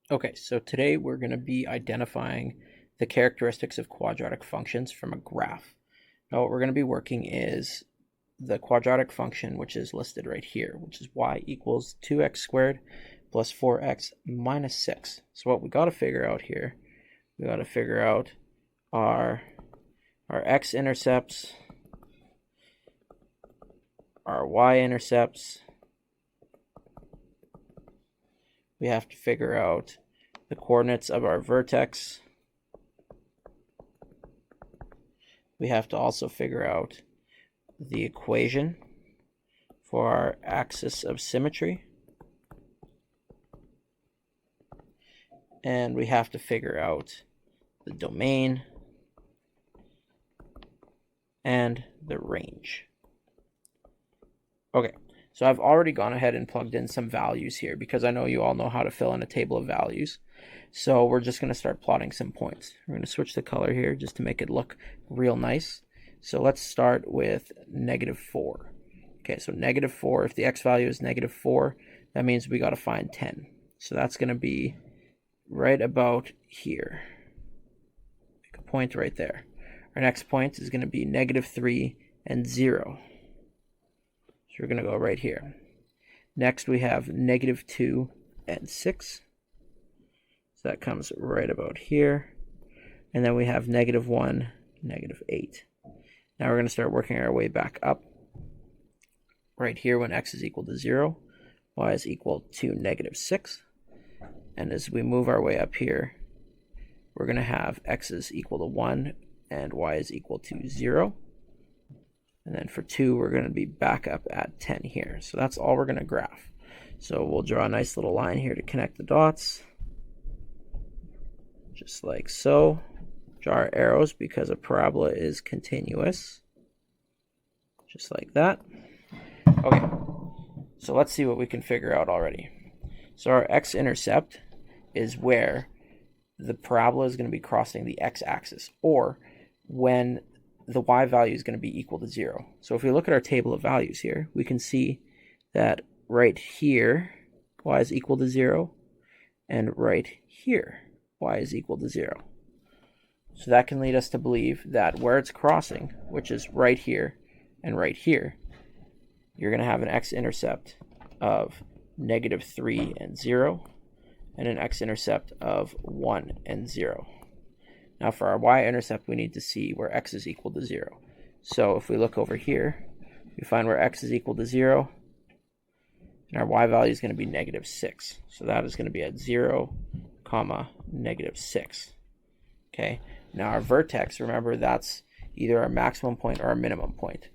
Okay, so today we're going to be identifying the characteristics of quadratic functions from a graph. Now what we're going to be working is the quadratic function, which is listed right here, which is y equals 2x squared plus 4x minus 6. So what we got to figure out here, we got to figure out our x-intercepts, our y-intercepts. We have to figure out the coordinates of our vertex. We have to also figure out the equation for our axis of symmetry. And we have to figure out the domain and the range. Okay, so I've already gone ahead and plugged in some values here because I know you all know how to fill in a table of values. So we're just going to start plotting some points. We're going to switch the color here just to make it look real nice. So let's start with -4. Okay, so -4, if the x value is -4, that means we got to find 10. So that's going to be right about here. Make a point right there. Our next point is going to be -3 and 0. So we're going to go right here. Next we have -2 and 6. So that comes right about here. And then we have -1, -8. Now we're going to start working our way back up. Right here when x is equal to 0, y is equal to -6. And as we move our way up here, we're going to have x is equal to 1 and y is equal to 0. And then for 2, we're going to be back up at 10 here. So that's all we're going to graph. So we'll draw a nice little line here to connect the dots. Just like so. Draw our arrows because a parabola is continuous. Just like that. Okay, so let's see what we can figure out already. So our x-intercept is where the parabola is going to be crossing the x-axis, or when the y value is going to be equal to 0. So if we look at our table of values here, we can see that right here, y is equal to 0, and right here, y is equal to 0. So that can lead us to believe that where it's crossing, which is right here and right here, you're going to have an x-intercept of -3 and 0, and an x-intercept of 1 and 0. Now for our y-intercept, we need to see where x is equal to 0. So if we look over here, we find where x is equal to 0, and our y value is going to be -6. So that is going to be at 0, -6. Okay, now our vertex, remember that's either our maximum point or our minimum point.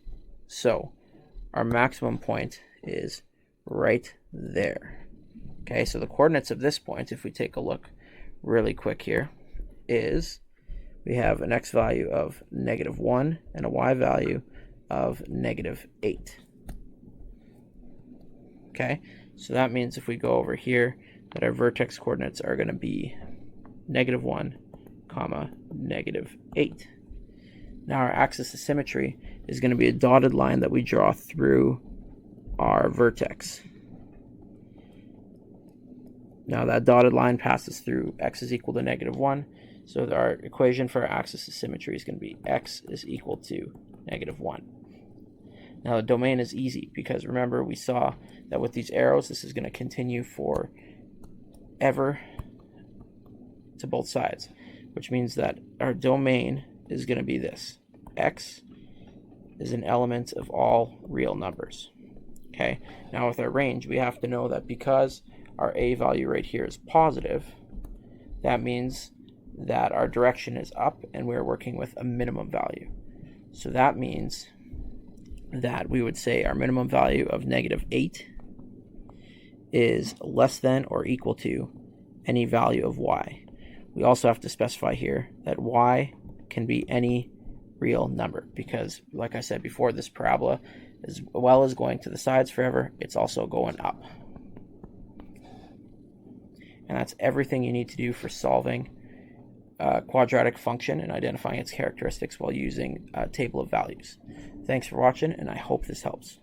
So our maximum point is right there. Okay, so the coordinates of this point, if we take a look really quick here, is we have an x value of -1 and a y value of -8. Okay, so that means if we go over here, that our vertex coordinates are going to be -1, -8. Now our axis of symmetry is going to be a dotted line that we draw through our vertex. Now that dotted line passes through x is equal to -1. So our equation for our axis of symmetry is going to be x is equal to -1. Now the domain is easy because remember we saw that with these arrows this is going to continue for ever to both sides, which means that our domain is going to be this. X is an element of all real numbers. Okay, now with our range we have to know that because our a value right here is positive, that means that our direction is up and we're working with a minimum value. So that means that we would say our minimum value of -8 is less than or equal to any value of y. We also have to specify here that y can be any real number because, like I said before, this parabola, as well as going to the sides forever, it's also going up. And that's everything you need to do for solving a quadratic function and identifying its characteristics while using a table of values. Thanks for watching, and I hope this helps.